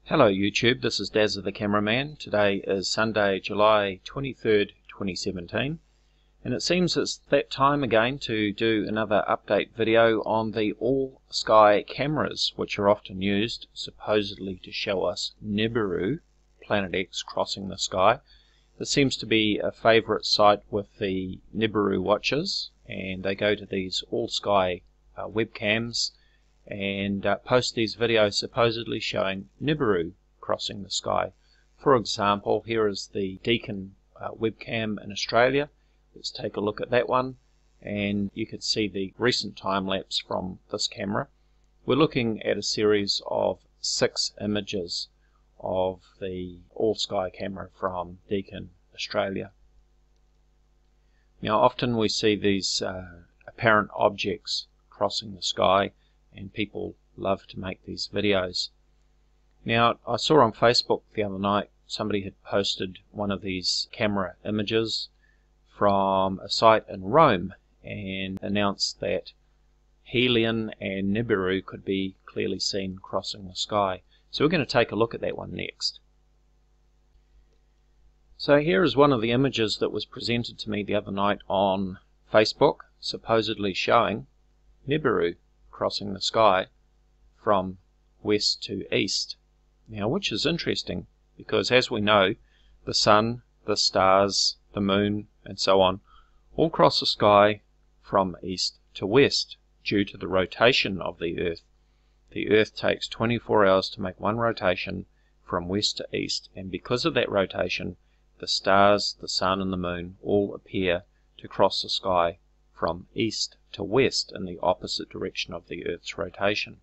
Hello YouTube, this is Dazza the Cameraman. Today is Sunday, July 23rd, 2017, and it seems it's that time again to do another update video on the AllSky cameras, which are often used supposedly to show us Nibiru, Planet X, crossing the sky. This seems to be a favourite site with the Nibiru watchers, and they go to these AllSky webcams and post these videos supposedly showing Nibiru crossing the sky. For example, here is the Deacon webcam in Australia. Let's take a look at that one, and you can see the recent time lapse from this camera. We're looking at a series of 6 images of the AllSky camera from Deacon, Australia. Now often we see these apparent objects crossing the sky, and people love to make these videos. Now I saw on Facebook the other night somebody had posted one of these camera images from a site in Rome and announced that Helion and Nibiru could be clearly seen crossing the sky. So we're going to take a look at that one next. So here is one of the images that was presented to me the other night on Facebook, supposedly showing Nibiru crossing the sky from west to east. Now, which is interesting because, as we know, the sun, the stars, the moon, and so on all cross the sky from east to west due to the rotation of the Earth. The Earth takes 24 hours to make one rotation from west to east, and because of that rotation, the stars, the sun, and the moon all appear to cross the sky from east to west in the opposite direction of the Earth's rotation.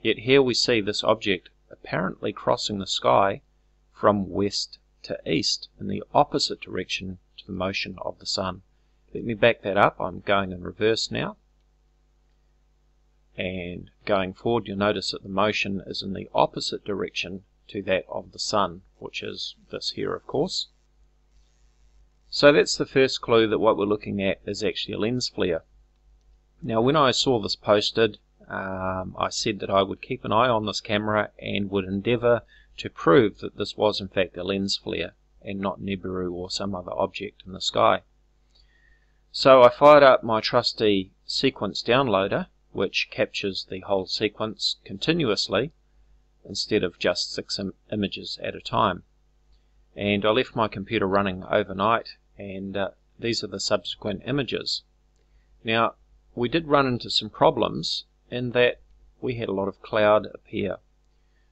Yet here we see this object apparently crossing the sky from west to east in the opposite direction to the motion of the sun. Let me back that up. I'm going in reverse now. And going forward, you'll notice that the motion is in the opposite direction to that of the sun, which is this here, of course. So that's the first clue that what we're looking at is actually a lens flare. Now when I saw this posted, I said that I would keep an eye on this camera and would endeavour to prove that this was in fact a lens flare and not Nibiru or some other object in the sky. So I fired up my trusty sequence downloader, which captures the whole sequence continuously instead of just 6 images at a time. And I left my computer running overnight, and these are the subsequent images. Now we did run into some problems in that we had a lot of cloud appear.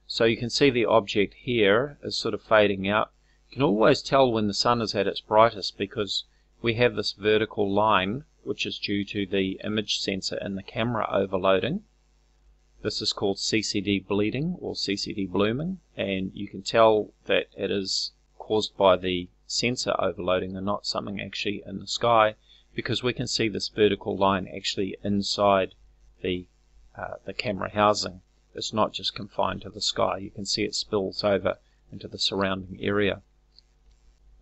So you can see the object here is sort of fading out. You can always tell when the sun is at its brightest because we have this vertical line which is due to the image sensor in the camera overloading. This is called CCD bleeding or CCD blooming, and you can tell that it is caused by the sensor overloading and not something actually in the sky, because we can see this vertical line actually inside the camera housing. It's not just confined to the sky. You can see it spills over into the surrounding area.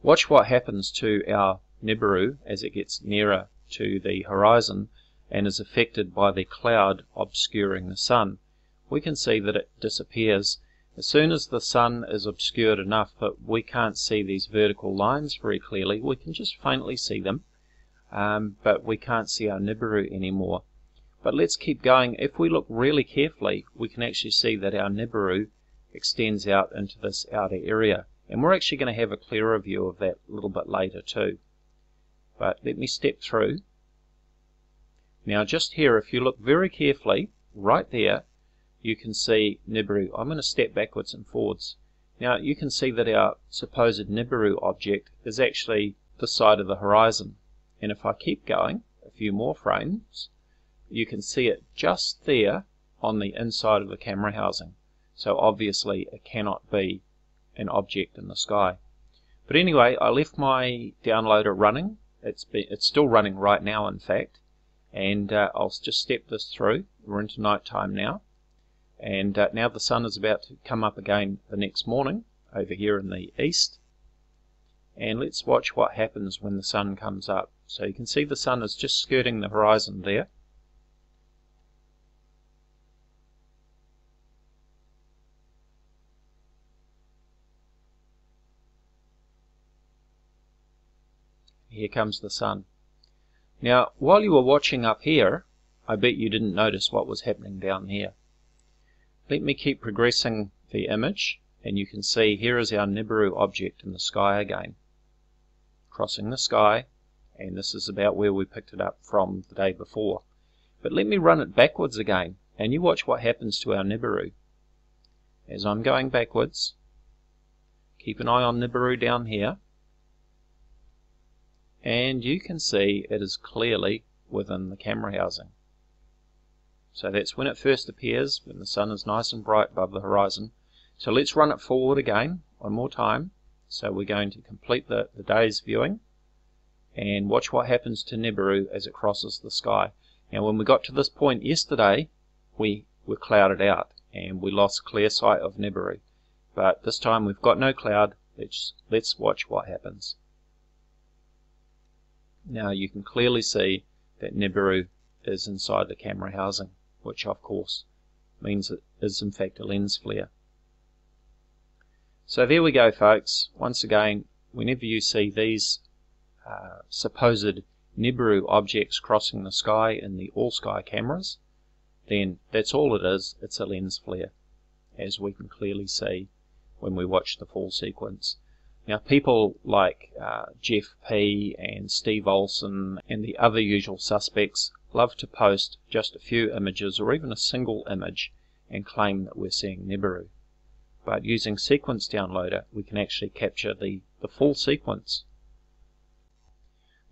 Watch what happens to our Nibiru as it gets nearer to the horizon and is affected by the cloud obscuring the sun. We can see that it disappears as soon as the sun is obscured enough that we can't see these vertical lines very clearly. We can just faintly see them, but we can't see our Nibiru anymore. But let's keep going. If we look really carefully, we can actually see that our Nibiru extends out into this outer area, and we're actually going to have a clearer view of that a little bit later too. But let me step through. Now just here, if you look very carefully, right there, you can see Nibiru. I'm going to step backwards and forwards. Now you can see that our supposed Nibiru object is actually this side of the horizon. And if I keep going a few more frames, you can see it just there on the inside of the camera housing. So obviously it cannot be an object in the sky. But anyway, I left my downloader running. It's still running right now, in fact. And I'll just step this through. We're into night time now. And now the sun is about to come up again the next morning over here in the east. And let's watch what happens when the sun comes up. So you can see the sun is just skirting the horizon there. Here comes the sun. Now, while you were watching up here, I bet you didn't notice what was happening down here. Let me keep progressing the image, and you can see here is our Nibiru object in the sky again. Crossing the sky, and this is about where we picked it up from the day before. But let me run it backwards again, and you watch what happens to our Nibiru. As I'm going backwards, keep an eye on Nibiru down here, and you can see it is clearly within the camera housing. So that's when it first appears, when the sun is nice and bright above the horizon. So let's run it forward again, one more time. So we're going to complete the day's viewing, and watch what happens to Nibiru as it crosses the sky. Now when we got to this point yesterday, we were clouded out, and we lost clear sight of Nibiru. But this time we've got no cloud. Let's watch what happens. Now you can clearly see that Nibiru is inside the camera housing, which of course means it is in fact a lens flare. So there we go, folks. Once again, whenever you see these supposed Nibiru objects crossing the sky in the AllSky cameras, then that's all it is. It's a lens flare, as we can clearly see when we watch the full sequence. Now people like Jeff P. and Steve Olson and the other usual suspects love to post just a few images or even a single image and claim that we're seeing Nibiru. But using Sequence Downloader, we can actually capture the full sequence.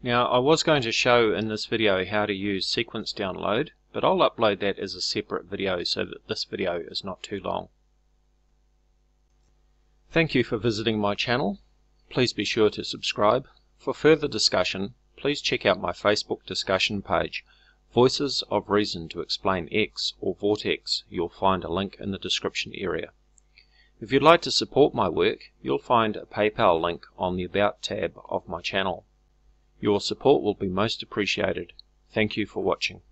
Now I was going to show in this video how to use Sequence Download, but I'll upload that as a separate video so that this video is not too long. Thank you for visiting my channel. Please be sure to subscribe. For further discussion, please check out my Facebook discussion page, Voices of Reason to Explain X or Vortex. You'll find a link in the description area. If you'd like to support my work, you'll find a PayPal link on the About tab of my channel. Your support will be most appreciated. Thank you for watching.